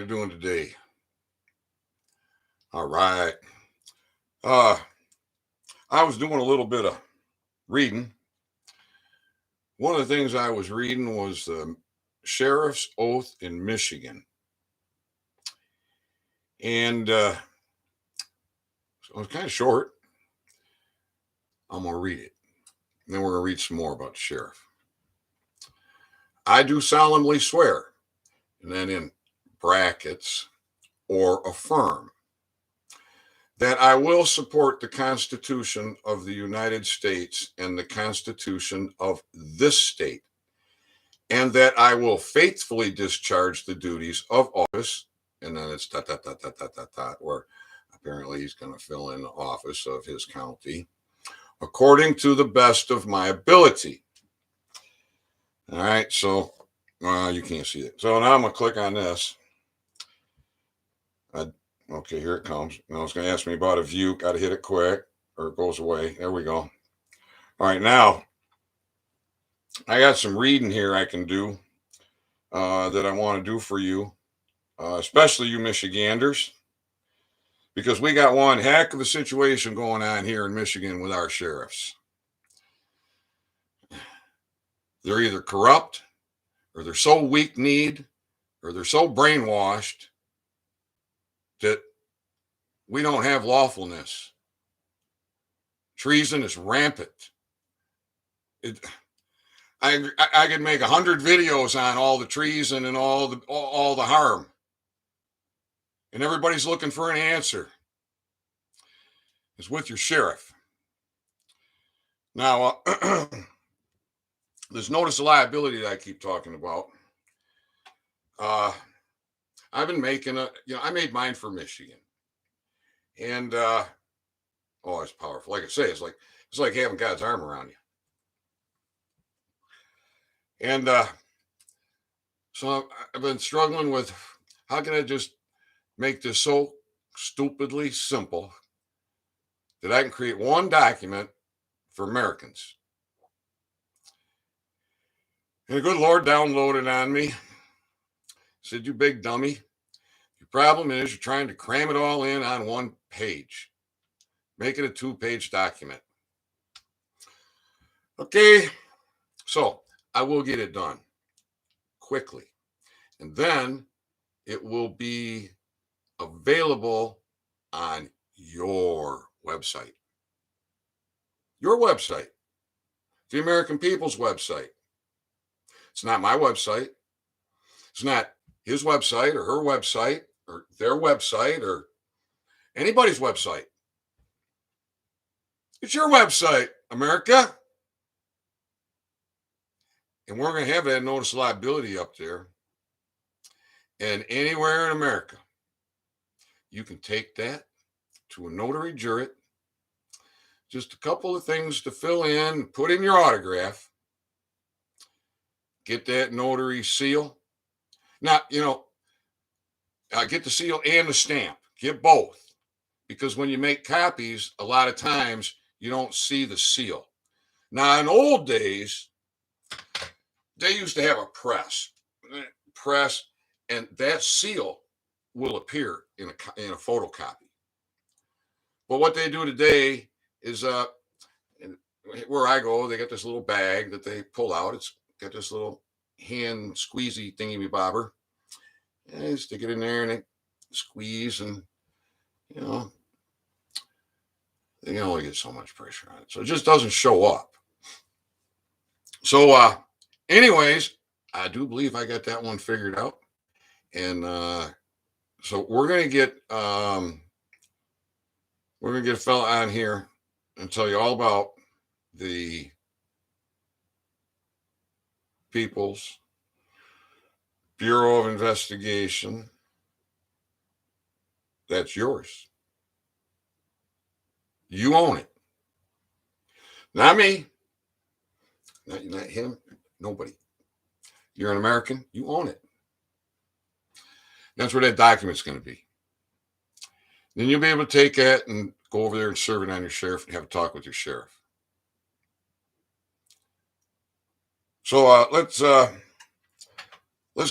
everybody doing today? All right. Uh, I was doing a little bit of reading. One of the things I was reading was the sheriff's oath in Michigan, and so it's kind of short. I'm gonna read it, and then we're gonna read some more about the sheriff. I do solemnly swear, and then in brackets, or affirm that I will support the Constitution of the United States and the Constitution of this state, and that I will faithfully discharge the duties of office. And then it's dot, dot, dot, dot, dot, dot, dot, where apparently he's going to fill in the office of his county according to the best of my ability. All right, so you can't see it. So now I'm going to click on this. Okay, here it comes. Now it's going to ask me about a view. Got to hit it quick or it goes away. There we go. All right, now I got some reading here I can do that I want to do for you, especially you Michiganders, because we got one heck of a situation going on here in Michigan with our sheriffs. They're either corrupt or they're so weak-kneed or they're so brainwashed that we don't have lawfulness. Treason is rampant. I could make 100 videos on all the treason and all the harm, and everybody's looking for an answer. It's with your sheriff. Now, this notice of liability that I keep talking about. I've been making I made mine for Michigan, and it's powerful. Like I say, it's like having God's arm around you. And so I've been struggling with how can I just make this so stupidly simple that I can create one document for Americans. And the good Lord downloaded on me. Said, you big dummy. Your problem is you're trying to cram it all in on one page. Make it a 2-page document. Okay, so I will get it done quickly. And then it will be available on your website. Your website. The American people's website. It's not my website. It's not his website or her website or their website or anybody's website. It's your website, America. And we're going to have that notice of liability up there. And anywhere in America, you can take that to a notary jurat. Just a couple of things to fill in, put in your autograph. Get that notary seal. Now, get the seal and the stamp. Get both. Because when you make copies, a lot of times you don't see the seal. Now, in old days, they used to have a press, and that seal will appear in a photocopy. But what they do today is, where I go, they got this little bag that they pull out. It's got this little hand squeezy thingy bobber. And they stick it in there and they squeeze, and they can only get so much pressure on it. So it just doesn't show up. So anyways, I do believe I got that one figured out. And so we're gonna get a fella on here and tell you all about the People's Bureau of Investigation. That's yours. You own it. Not me. Not him. Nobody. You're an American. You own it. That's where that document's going to be. Then you'll be able to take that and go over there and serve it on your sheriff and have a talk with your sheriff. So let's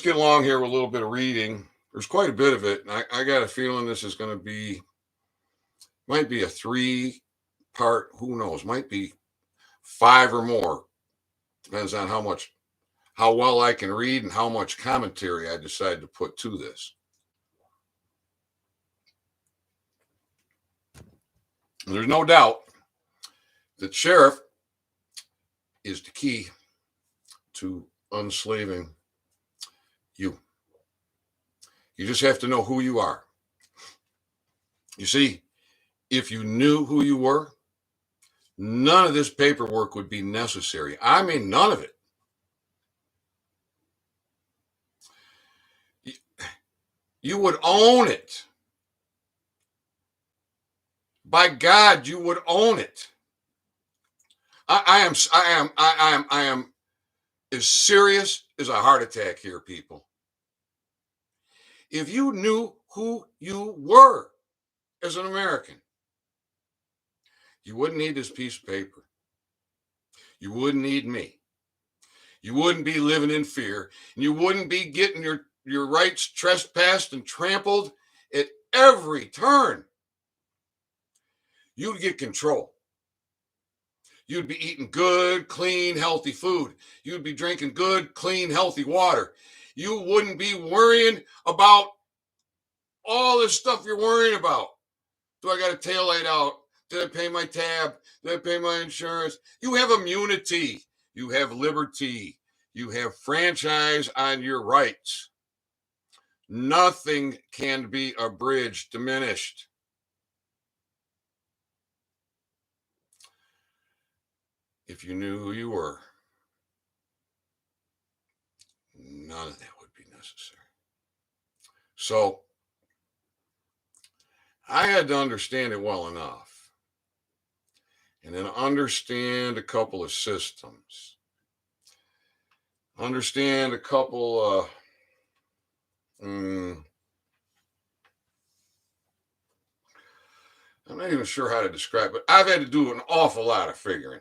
get along here with a little bit of reading. There's quite a bit of it. And I got a feeling this is going to might be a 3-part, who knows, might be 5 or more. Depends on how well I can read and how much commentary I decide to put to this. And there's no doubt that sheriff is the key to unslaving you. You just have to know who you are. You see, if you knew who you were, none of this paperwork would be necessary. I mean, none of it. You would own it. By God, you would own it. I am as serious as a heart attack here, people. If you knew who you were as an American, you wouldn't need this piece of paper. You wouldn't need me. You wouldn't be living in fear, and you wouldn't be getting your rights trespassed and trampled at every turn. You'd get control. You'd be eating good, clean, healthy food. You'd be drinking good, clean, healthy water. You wouldn't be worrying about all this stuff you're worrying about. Do I got a taillight out? Did I pay my tab? Did I pay my insurance? You have immunity. You have liberty. You have franchise on your rights. Nothing can be abridged, diminished. If you knew who you were, none of that would be necessary. So I had to understand it well enough, and then understand a couple of systems, understand a couple I'm not even sure how to describe it. I've had to do an awful lot of figuring,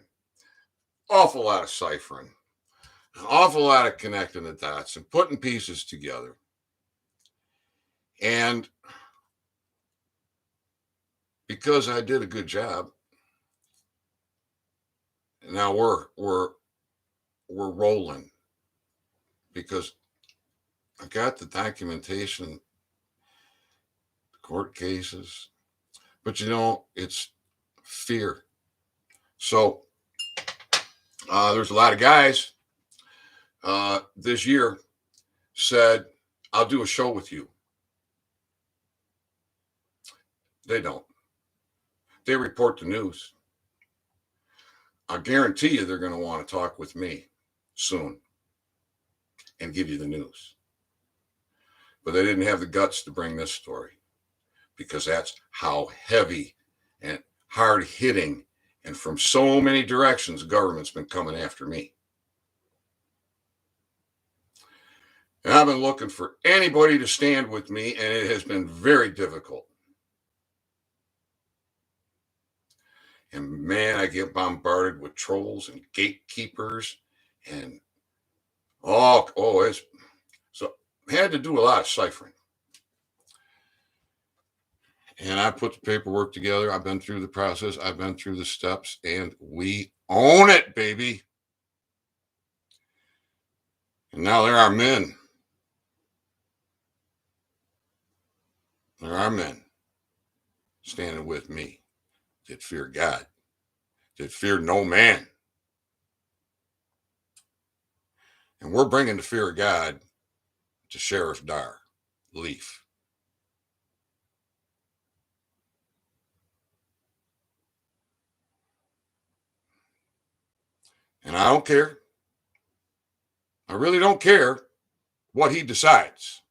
awful lot of ciphering, an awful lot of connecting the dots and putting pieces together. And because I did a good job, now we're rolling, because I got the documentation, court cases, but it's fear. So there's a lot of guys this year said, I'll do a show with you. They don't. They report the news. I guarantee you they're going to want to talk with me soon and give you the news. But they didn't have the guts to bring this story, because that's how heavy and hard hitting and from so many directions the government's been coming after me. And I've been looking for anybody to stand with me, and it has been very difficult. And man, I get bombarded with trolls and gatekeepers and it's so I had to do a lot of ciphering. And I put the paperwork together. I've been through the process. I've been through the steps, and we own it, baby. And now there are men. There are men standing with me that fear God, that fear no man. And we're bringing the fear of God to Sheriff Dar Leaf. And I don't care. I really don't care what he decides,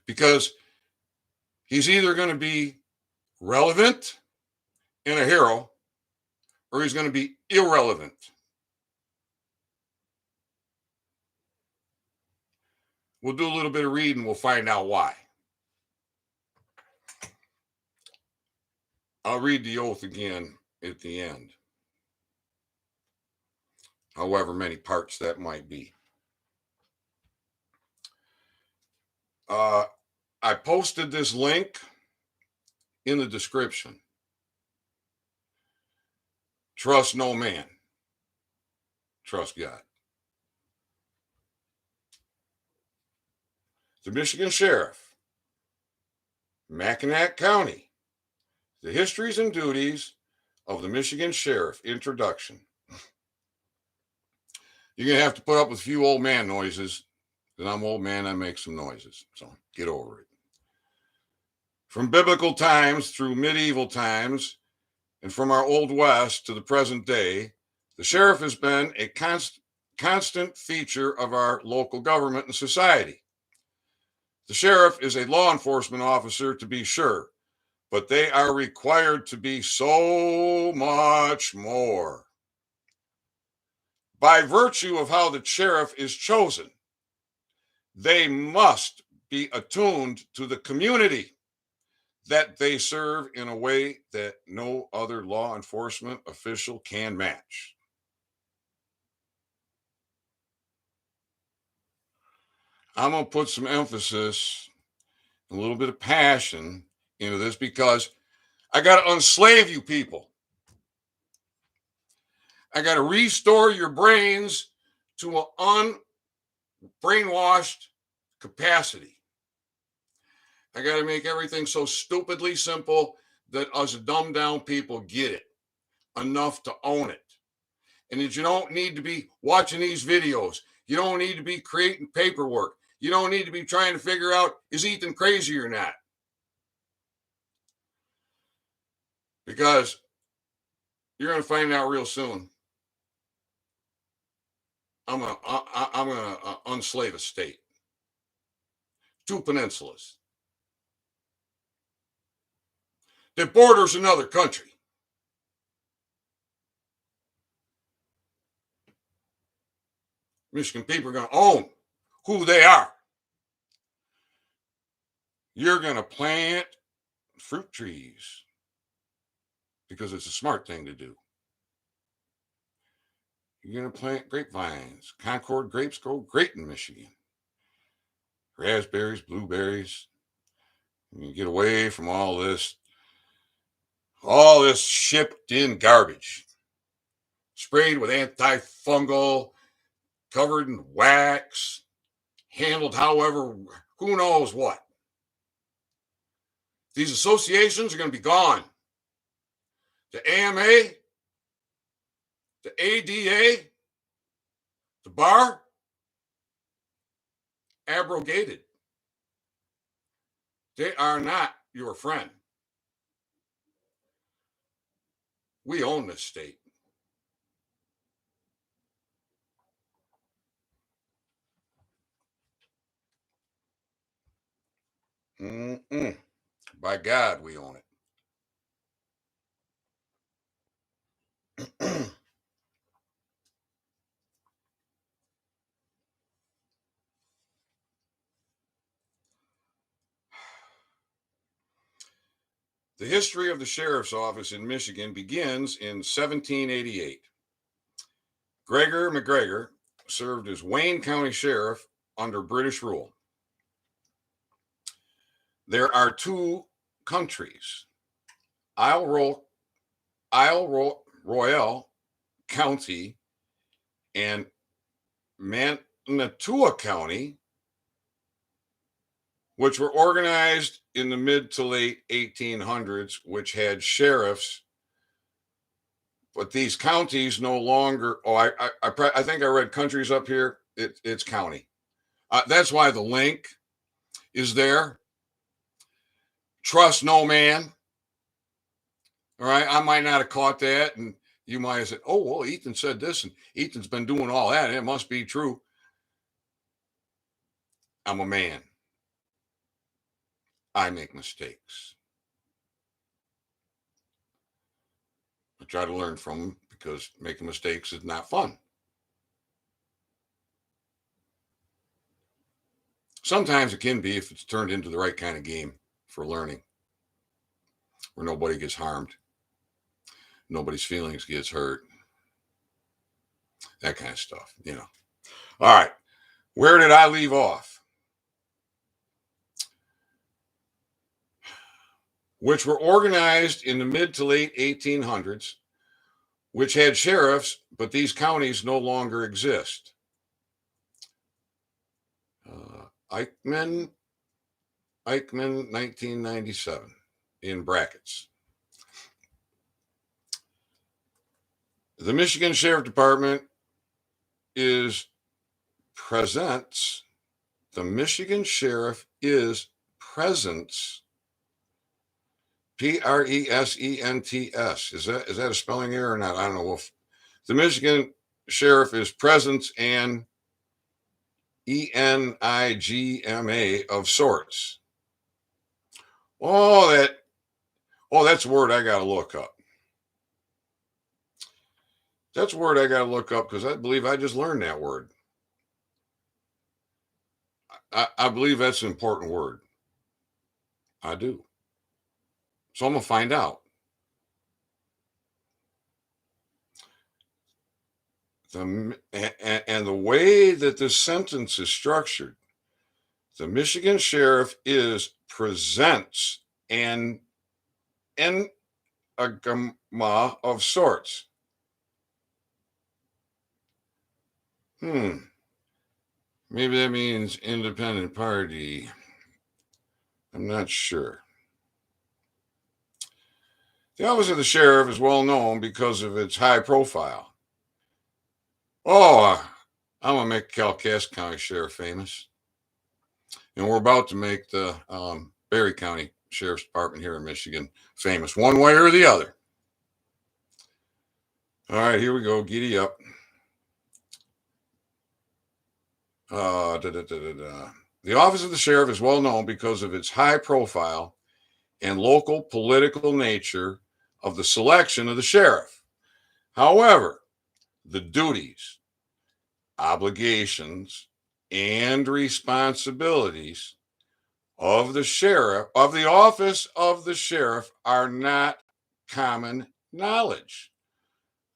because he's either going to be relevant and a hero, or he's going to be irrelevant. We'll do a little bit of reading. We'll find out why. I'll read the oath again at the end, however many parts that might be. I posted this link in the description. Trust no man. Trust God. The Michigan Sheriff, Mackinac County, the histories and duties of the Michigan Sheriff, introduction. You're going to have to put up with a few old man noises, because I'm old man, I make some noises, so get over it. From biblical times through medieval times, and from our Old West to the present day, the sheriff has been a constant feature of our local government and society. The sheriff is a law enforcement officer, to be sure, but they are required to be so much more. By virtue of how the sheriff is chosen, they must be attuned to the community that they serve in a way that no other law enforcement official can match. I'm going to put some emphasis, a little bit of passion into this, because I got to unslave you people. I got to restore your brains to an unbrainwashed capacity. I got to make everything so stupidly simple that us dumbed down people get it enough to own it. And that you don't need to be watching these videos. You don't need to be creating paperwork. You don't need to be trying to figure out, is Ethan crazy or not? Because you're going to find out real soon. I'm going to unslave a state. 2 peninsulas. That borders another country. Michigan people are going to own who they are. You're going to plant fruit trees because it's a smart thing to do. You're going to plant grapevines. Concord grapes grow great in Michigan. Raspberries, blueberries. You get away from all this shipped in garbage, sprayed with antifungal, covered in wax, handled however, who knows what. These associations are going to be gone. The AMA, the ADA, the bar, abrogated. They are not your friend. We own this state. By God, we own it. The history of the sheriff's office in Michigan begins in 1788. Gregor McGregor served as Wayne County Sheriff under British rule. There are 2 countries, Isle Royale County and Manitoua County, which were organized in the mid to late 1800s, which had sheriffs. But these counties no longer. I think I read countries up here. It's county. That's why the link is there. Trust no man. All right, I might not have caught that, and you might have said, "Oh, well, Ethan said this, and Ethan's been doing all that, and it must be true." I'm a man. I make mistakes. I try to learn from them because making mistakes is not fun. Sometimes it can be if it's turned into the right kind of game for learning, where nobody gets harmed, nobody's feelings gets hurt, that kind of stuff, All right, where did I leave off? which were organized in the mid to late 1800s, which had sheriffs, but these counties no longer exist. Eichmann, 1997, in brackets. The Michigan Sheriff Department presents. The Michigan Sheriff is presence. Presents. Is that a spelling error or not? I don't know. The Michigan Sheriff is presence and enigma of sorts. That's a word I got to look up. That's a word I got to look up because I believe I just learned that word. I believe that's an important word. I do. So I'm going to find out. And the way that this sentence is structured, the Michigan Sheriff presents an enigma of sorts. Maybe that means independent party. I'm not sure. The office of the sheriff is well known because of its high profile. I'm going to make Kalkaska County Sheriff famous. And we're about to make the Berry County Sheriff's Department here in Michigan famous, one way or the other. All right, here we go. Giddy up. The office of the sheriff is well known because of its high profile and local political nature of the selection of the sheriff. However, the duties, obligations, and responsibilities of the office of the sheriff are not common knowledge.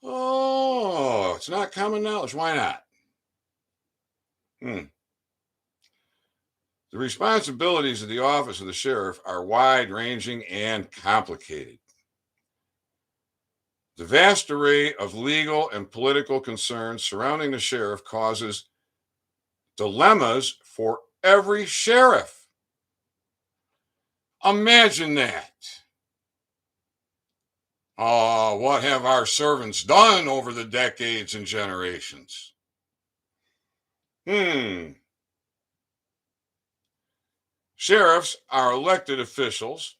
Oh, it's not common knowledge. Why not? The responsibilities of the office of the sheriff are wide-ranging and complicated. The vast array of legal and political concerns surrounding the sheriff causes dilemmas for every sheriff. Imagine that. What have our servants done over the decades and generations? Sheriffs are elected officials,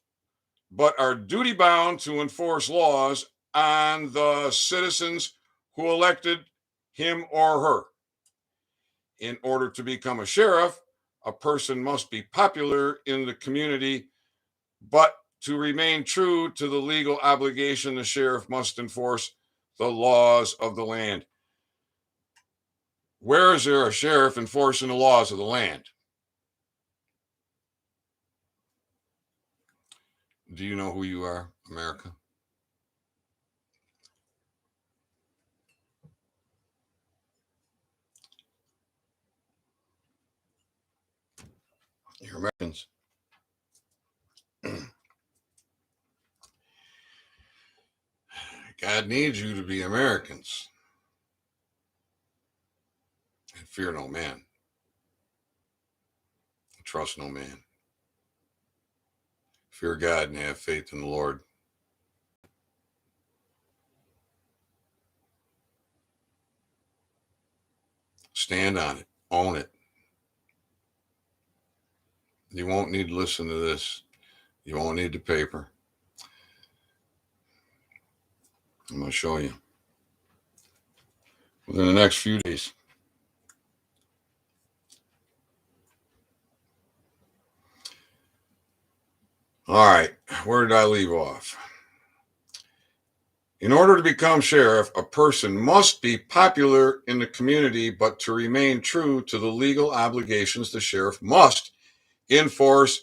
but are duty-bound to enforce laws on the citizens who elected him or her. In order to become a sheriff, a person must be popular in the community, but to remain true to the legal obligation, the sheriff must enforce the laws of the land. Where is there a sheriff enforcing the laws of the land? Do you know who you are, America? You're Americans. God needs you to be Americans. And fear no man. Trust no man. Fear God and have faith in the Lord. Stand on it. Own it. You won't need to listen to this. You won't need the paper. I'm going to show you within the next few days. All right, where did I leave off? In order to become sheriff, a person must be popular in the community, but to remain true to the legal obligations, the sheriff must enforce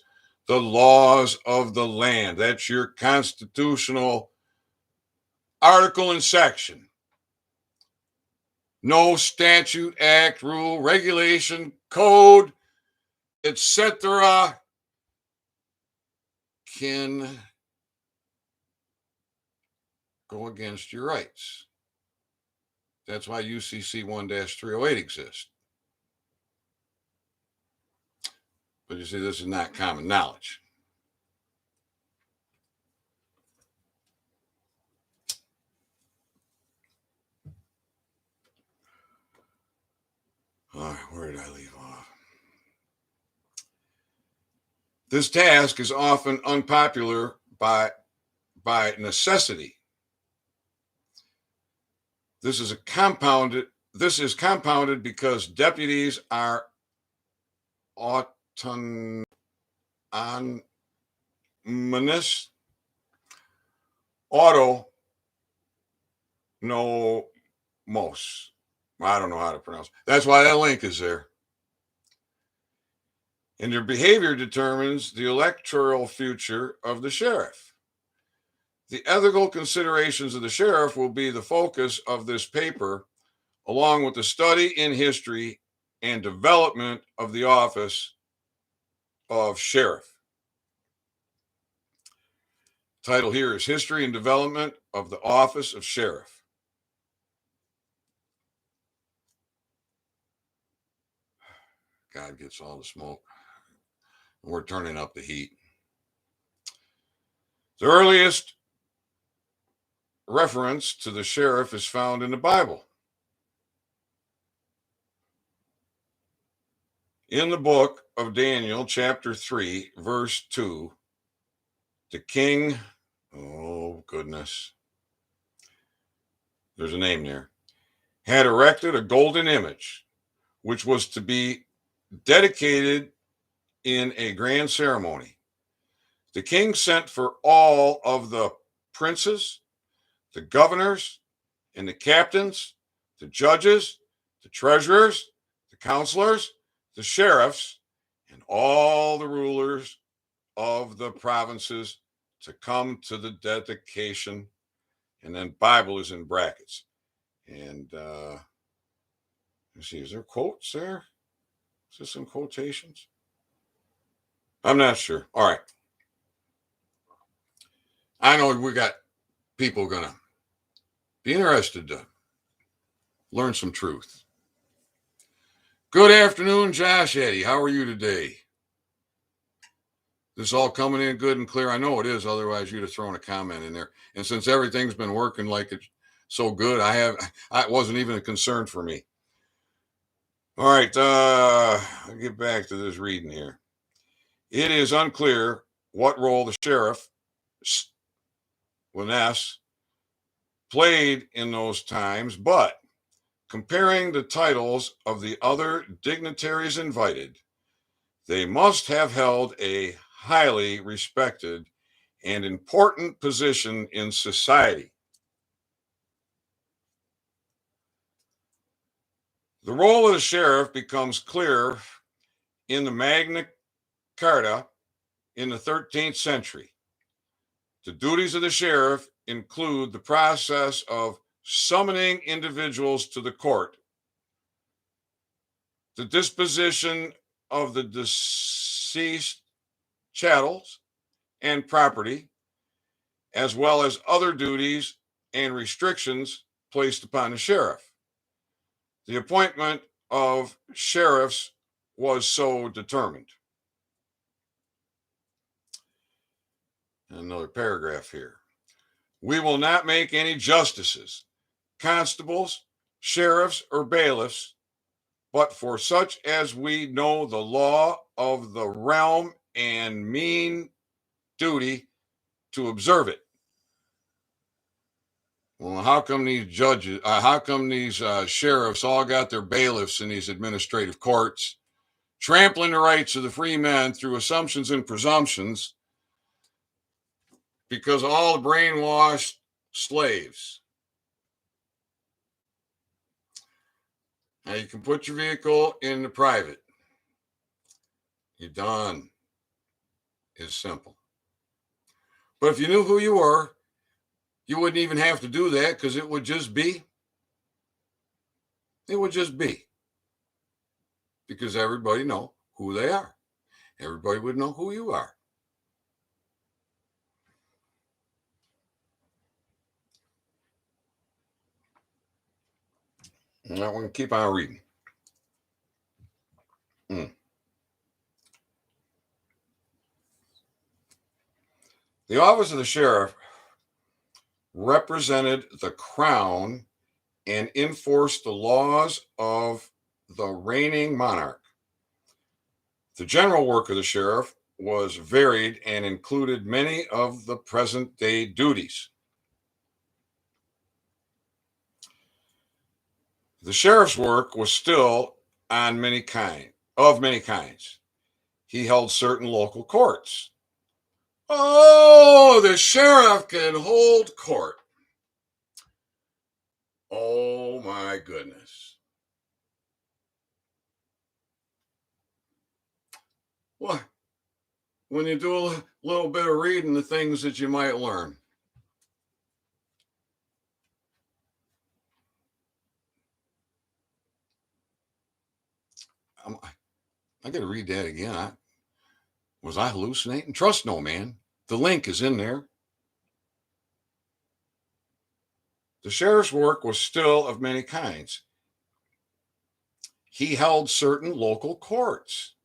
the laws of the land. That's your constitutional article and section. No statute, act, rule, regulation, code, etc. can go against your rights. That's why UCC 1-308 exists. But you see, this is not common knowledge. All right, where did I leave off? This task is often unpopular by necessity. This is compounded because deputies are autonomous. I don't know how to pronounce it. That's why that link is there. And your behavior determines the electoral future of the sheriff. The ethical considerations of the sheriff will be the focus of this paper, along with the study in history and development of the office of sheriff. Title here is History and Development of the Office of Sheriff. God gets all the smoke. We're turning up the heat. The earliest reference to the sheriff is found in the Bible. In the book of Daniel, chapter 3, verse 2, the king, oh goodness, there's a name there, had erected a golden image, which was to be dedicated in a grand ceremony. The king sent for all of the princes, the governors, and the captains, the judges, the treasurers, the counselors, the sheriffs, and all the rulers of the provinces to come to the dedication. And then Bible is in brackets. And let's see, is there quotes there? Is there some quotations? I'm not sure. All right. I know we got people gonna be interested to learn some truth. Good afternoon, Josh Eddie. How are you today? This all coming in good and clear? I know it is. Otherwise, you'd have thrown a comment in there. And since everything's been working like it's so good, it wasn't even a concern for me. All right. I'll get back to this reading here. It is unclear what role the sheriff, Liness, played in those times, but comparing the titles of the other dignitaries invited, they must have held a highly respected and important position in society. The role of the sheriff becomes clear in the Magna Carta in the 13th century. The duties of the sheriff include the process of summoning individuals to the court, the disposition of the deceased chattels and property, as well as other duties and restrictions placed upon the sheriff. The appointment of sheriffs was so determined. Another paragraph here. We will not make any justices, constables, sheriffs, or bailiffs, but for such as we know the law of the realm and mean duty to observe it. Well, how come these sheriffs all got their bailiffs in these administrative courts, trampling the rights of the free men through assumptions and presumptions? Because all the brainwashed slaves. Now you can put your vehicle in the private. You're done. It's simple. But if you knew who you were, you wouldn't even have to do that because it would just be. Because everybody know who they are. Everybody would know who you are. Now we're going to keep on reading. Mm. The office of the sheriff represented the crown and enforced the laws of the reigning monarch. The general work of the sheriff was varied and included many of the present day duties. The sheriff's work was still of many kinds. He held certain local courts. Oh, the sheriff can hold court. Oh my goodness. What? When you do a little bit of reading, the things that you might learn. I got to read that again. Was I hallucinating? Trust no man. The link is in there. The sheriff's work was still of many kinds. He held certain local courts.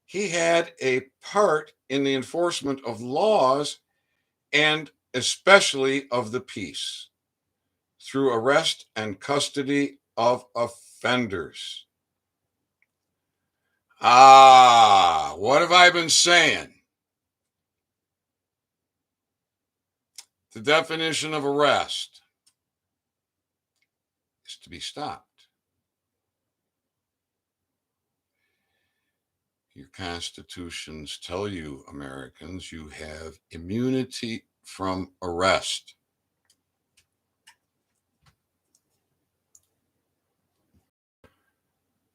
He had a part in the enforcement of laws and especially of the peace through arrest and custody of offenders. Ah, what have I been saying? The definition of arrest is to be stopped. Your constitutions tell you, Americans, you have immunity from arrest.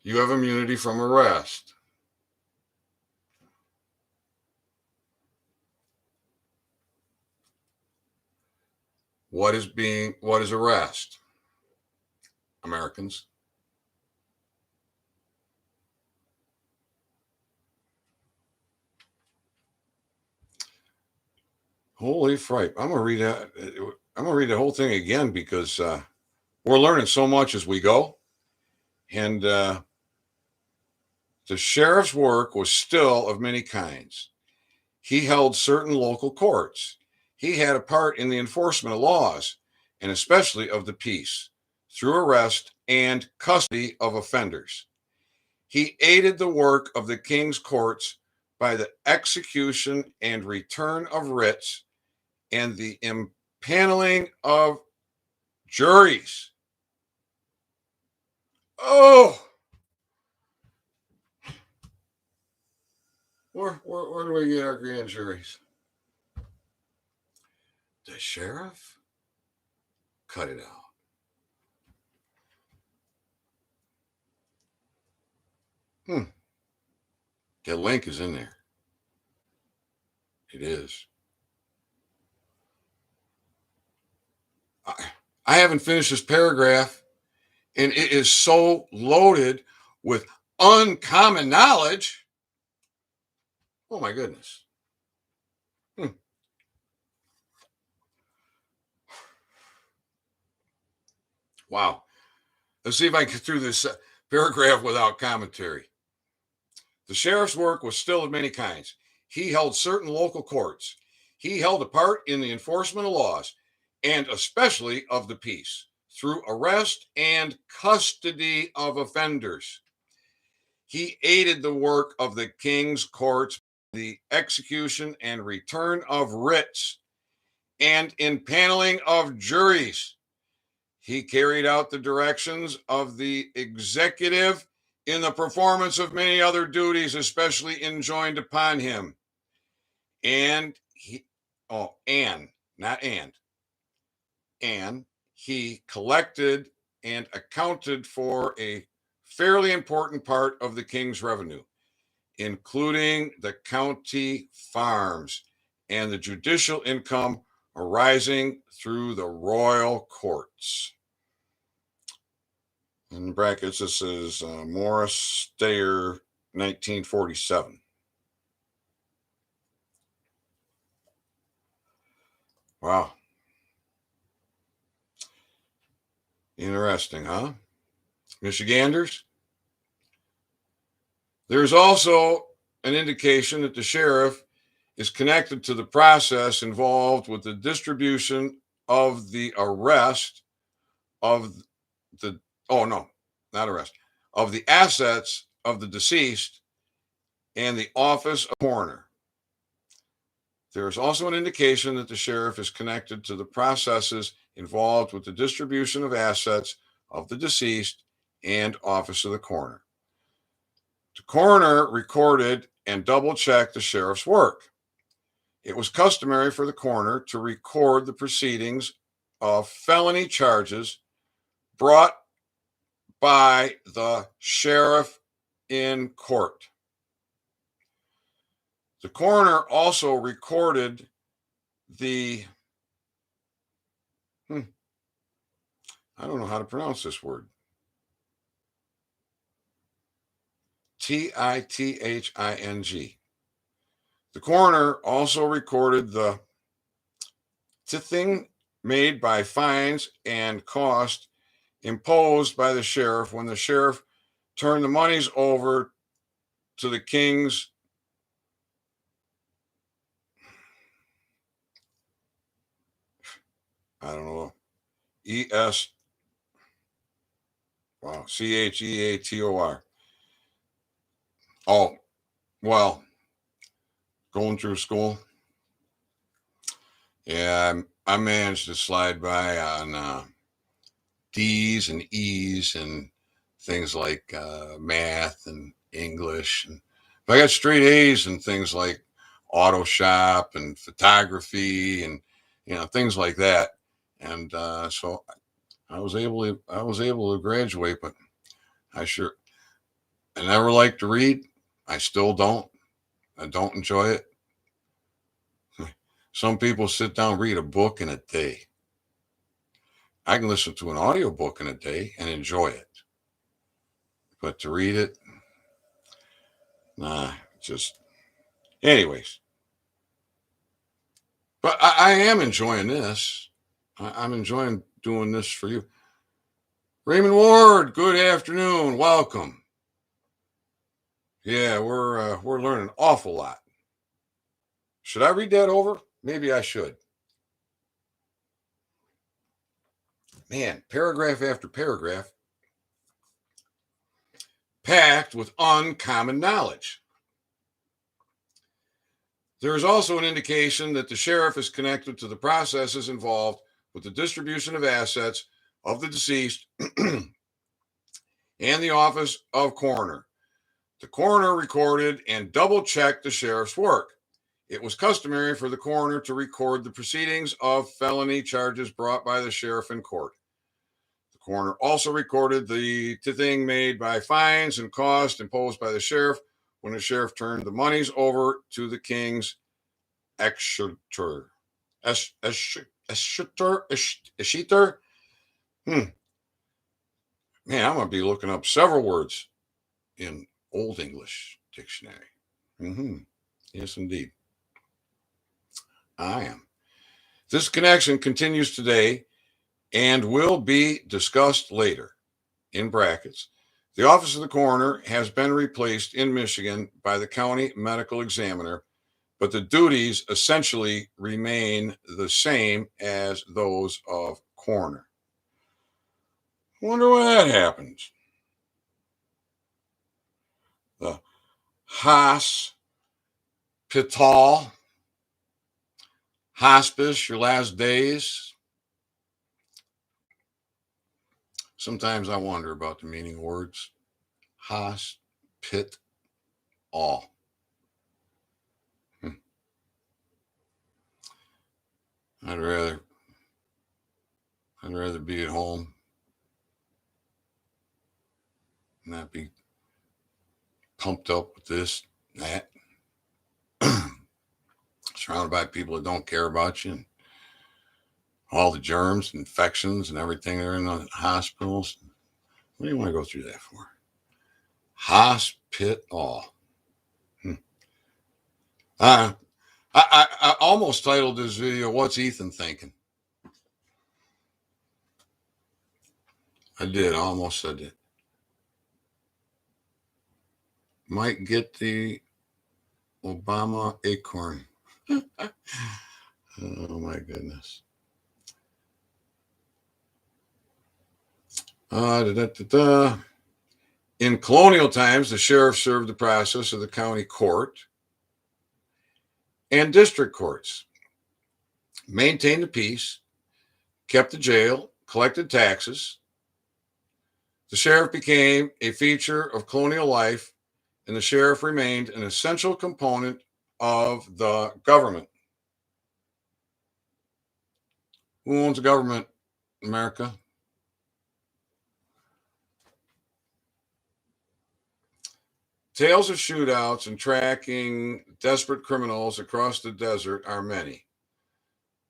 You have immunity from arrest. What is arrest? Americans. Holy fright. I'm gonna read that. I'm gonna read the whole thing again because we're learning so much as we go. And the sheriff's work was still of many kinds. He held certain local courts. He had a part in the enforcement of laws, and especially of the peace, through arrest and custody of offenders. He aided the work of the king's courts by the execution and return of writs and the impaneling of juries. Oh, where do we get our grand juries? The sheriff? Cut it out. The link is in there. It is. I haven't finished this paragraph, and it is so loaded with uncommon knowledge. Oh my goodness. Wow. Let's see if I can get through this paragraph without commentary. The sheriff's work was still of many kinds. He held certain local courts. He held a part in the enforcement of laws, and especially of the peace, through arrest and custody of offenders. He aided the work of the king's courts, the execution and return of writs, and impaneling of juries. He carried out the directions of the executive in the performance of many other duties, especially enjoined upon him. And he collected and accounted for a fairly important part of the king's revenue, including the county farms and the judicial income arising through the royal courts. In brackets, this is Morris Stayer, 1947. Wow. Interesting, huh? Michiganders. There's also an indication that the sheriff is connected to the process involved with the distribution of the arrest of the, oh no, not arrest, of the assets of the deceased and the office of coroner. There is also an indication that the sheriff is connected to the processes involved with the distribution of assets of the deceased and office of the coroner. The coroner recorded and double-checked the sheriff's work. It was customary for the coroner to record the proceedings of felony charges brought by the sheriff in court. The coroner also recorded the, I don't know how to pronounce this word, tithing. The coroner also recorded the tithing made by fines and cost imposed by the sheriff when the sheriff turned the monies over to the king's Cheator. Oh, well, going through school. Yeah, I managed to slide by on D's and E's and things like math and English. And I got straight A's and things like auto shop and photography and things like that. And so I was able to graduate, but I never liked to read. I still don't. I don't enjoy it. Some people sit down, read a book in a day. I can listen to an audiobook in a day and enjoy it. But to read it, nah, anyways. But I am enjoying this. I'm enjoying doing this for you. Raymond Ward, good afternoon. Welcome. Yeah, we're learning an awful lot. Should I read that over? Maybe I should. Man, paragraph after paragraph, packed with uncommon knowledge. There is also an indication that the sheriff is connected to the processes involved with the distribution of assets of the deceased and the office of coroner. The coroner recorded and double-checked the sheriff's work. It was customary for the coroner to record the proceedings of felony charges brought by the sheriff in court. The coroner also recorded the tithing made by fines and costs imposed by the sheriff when the sheriff turned the monies over to the king's exchequer. Exchequer? Man, I'm going to be looking up several words in Old English dictionary. Yes, indeed. I am. This connection continues today and will be discussed later. In brackets, the office of the coroner has been replaced in Michigan by the county medical examiner, but the duties essentially remain the same as those of coroner. Wonder why that happens. The hospital, hospice, your last days. Sometimes I wonder about the meaning of words. Hospital. I'd rather be at home, not be pumped up with this, that, surrounded by people that don't care about you, and all the germs, infections, and everything that are in the hospitals. What do you want to go through that for? Hospital. I almost titled this video, "What's Ethan Thinking?" I did. I almost said that. might get the Obama acorn. Oh my goodness. In colonial times, the sheriff served the process of the county court and district courts, maintained the peace, kept the jail, collected taxes. The sheriff became a feature of colonial life, and the sheriff remained an essential component of the government. Who owns the government, America? Tales of shootouts and tracking desperate criminals across the desert are many.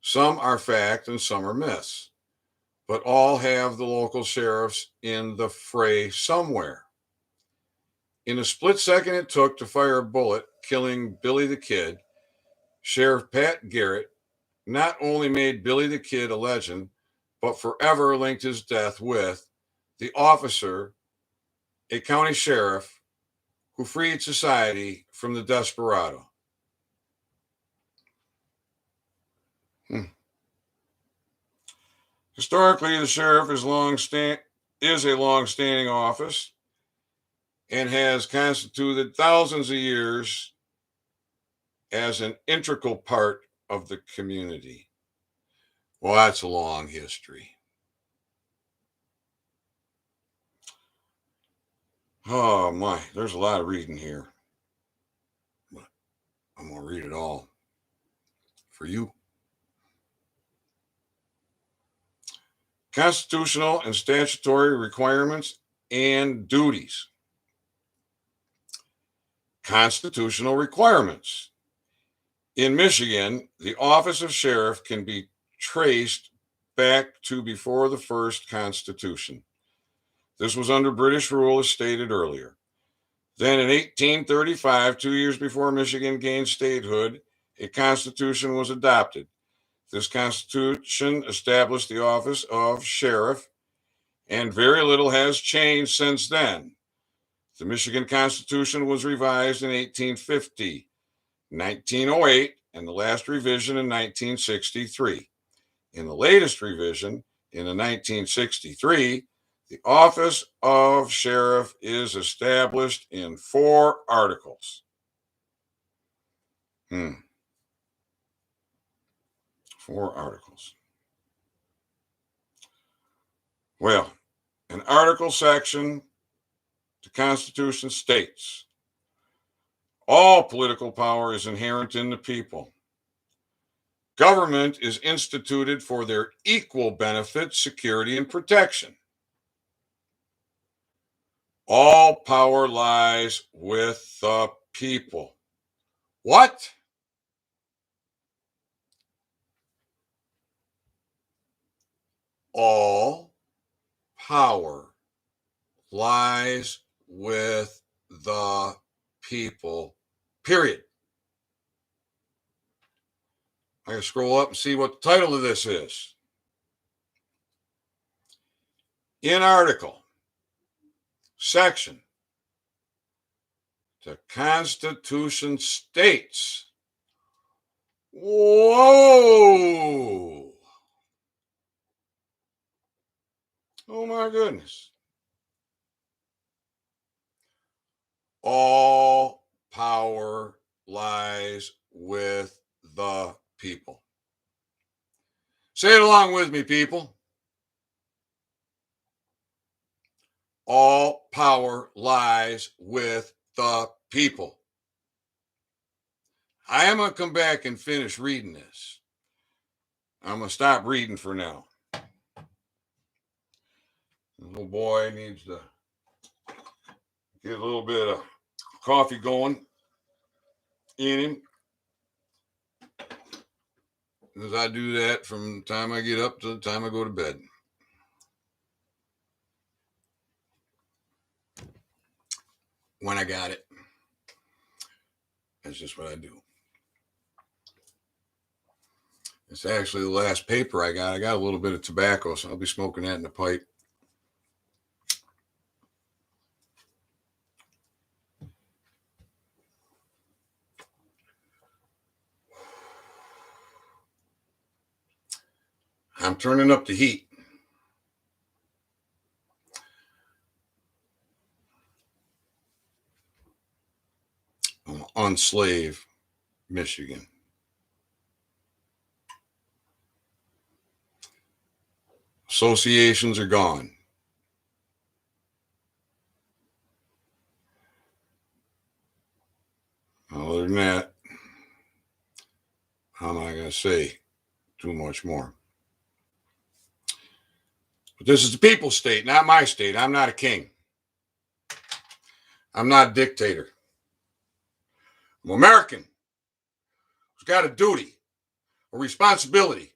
Some are fact and some are myths, but all have the local sheriffs in the fray somewhere. In the split second it took to fire a bullet, killing Billy the Kid, Sheriff Pat Garrett not only made Billy the Kid a legend, but forever linked his death with the officer, a county sheriff, who freed society from the desperado. Historically, the sheriff is a long-standing office and has constituted thousands of years as an integral part of the community. Well, that's a long history. Oh my, there's a lot of reading here. But I'm going to read it all for you. Constitutional and statutory requirements and duties. Constitutional requirements. In Michigan, the office of sheriff can be traced back to before the first Constitution. This was under British rule, as stated earlier. Then in 1835, 2 years before Michigan gained statehood, a constitution was adopted. This constitution established the office of sheriff, and very little has changed since then. The Michigan Constitution was revised in 1850, 1908, and the last revision in 1963. In the latest revision, in the 1963, the office of sheriff is established in 4 articles. 4 articles. Well, an article section, the Constitution states, all political power is inherent in the people. Government is instituted for their equal benefit, security, and protection. All power lies with the people. What? All power lies with the people, period. I can scroll up and see what the title of this is. In article, section, the Constitution states. Whoa! Oh my goodness. All power lies with the people. Say it along with me, people. All power lies with the people. I am going to come back and finish reading this. I'm going to stop reading for now. The little boy needs to get a little bit of coffee going in him. As I do that from the time I get up to the time I go to bed. When I got it. That's just what I do. It's actually the last paper I got. I got a little bit of tobacco, so I'll be smoking that in the pipe. I'm turning up the heat. I'm gonna unslave Michigan. Associations are gone. Other than that, how am I going to say too much more? But this is the people's state, not my state. I'm not a king. I'm not a dictator. I'm American who's got a duty, a responsibility,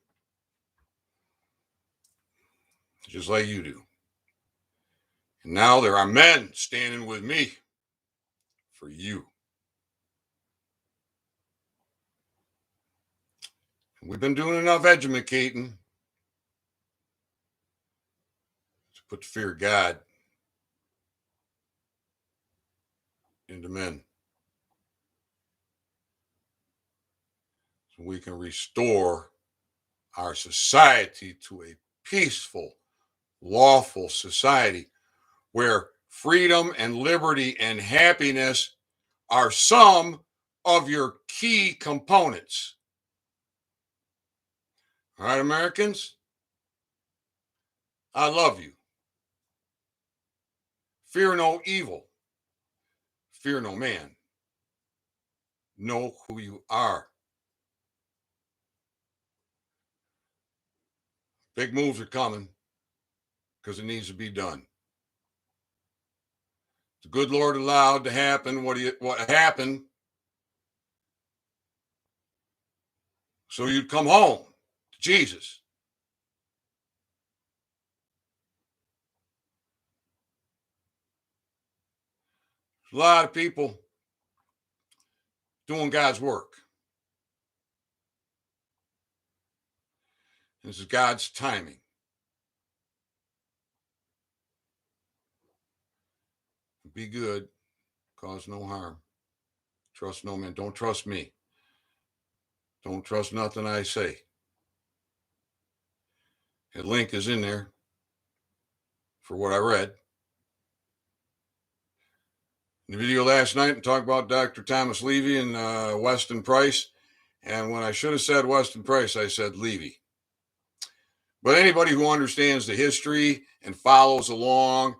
just like you do. And now there are men standing with me for you. We've been doing enough educating to put the fear of God into men, so we can restore our society to a peaceful, lawful society where freedom and liberty and happiness are some of your key components. All right, Americans, I love you. Fear no evil. Fear no man. Know who you are. Big moves are coming because it needs to be done. The good Lord allowed to happen what happened so you'd come home to Jesus. A lot of people doing God's work. This is God's timing. Be good, cause no harm. Trust no man. Don't trust me. Don't trust nothing I say. The link is in there for what I read. In the video last night, and talked about Dr. Thomas Levy and Weston Price. And when I should have said Weston Price, I said Levy. But anybody who understands the history and follows along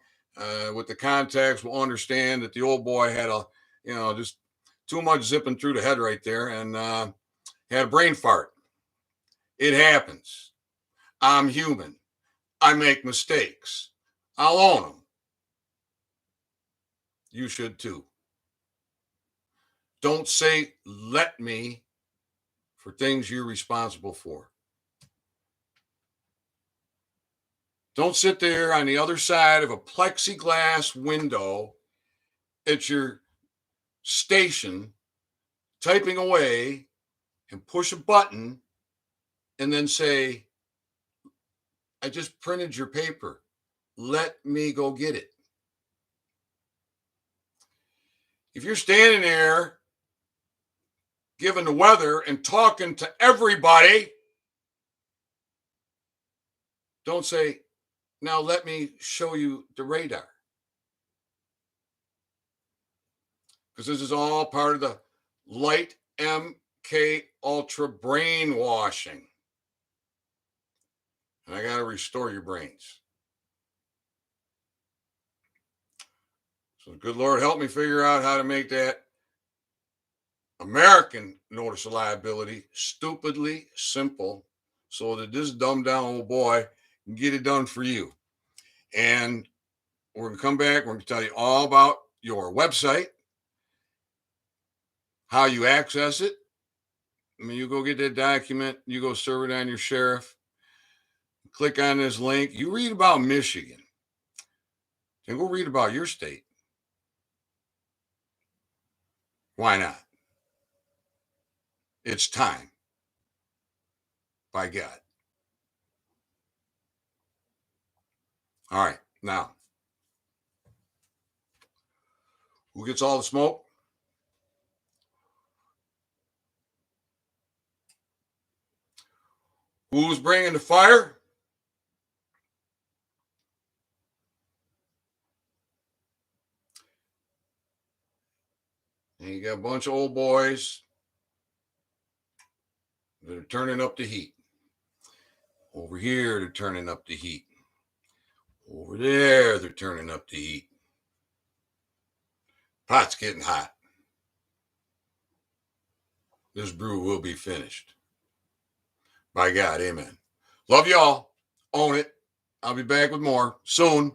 with the context will understand that the old boy had just too much zipping through the head right there and had a brain fart. It happens. I'm human. I make mistakes. I'll own them. You should too. Don't say, let me, for things you're responsible for. Don't sit there on the other side of a plexiglass window at your station, typing away, and push a button, and then say, I just printed your paper. Let me go get it. If you're standing there giving the weather and talking to everybody, don't say, now let me show you the radar. Because this is all part of the light MK Ultra brainwashing. And I got to restore your brains. So the good Lord help me figure out how to make that American notice of liability stupidly simple so that this dumbed down old boy can get it done for you. And we're going to come back. We're going to tell you all about your website, how you access it. I mean, you go get that document, you go serve it on your sheriff, click on this link, you read about Michigan, and go read about your state. Why not? It's time. By God. All right. Now, who gets all the smoke? Who's bringing the fire? And you got a bunch of old boys that are turning up the heat. Over here, they're turning up the heat. Over there, they're turning up the heat. Pot's getting hot. This brew will be finished. By God, amen. Love y'all. Own it. I'll be back with more soon.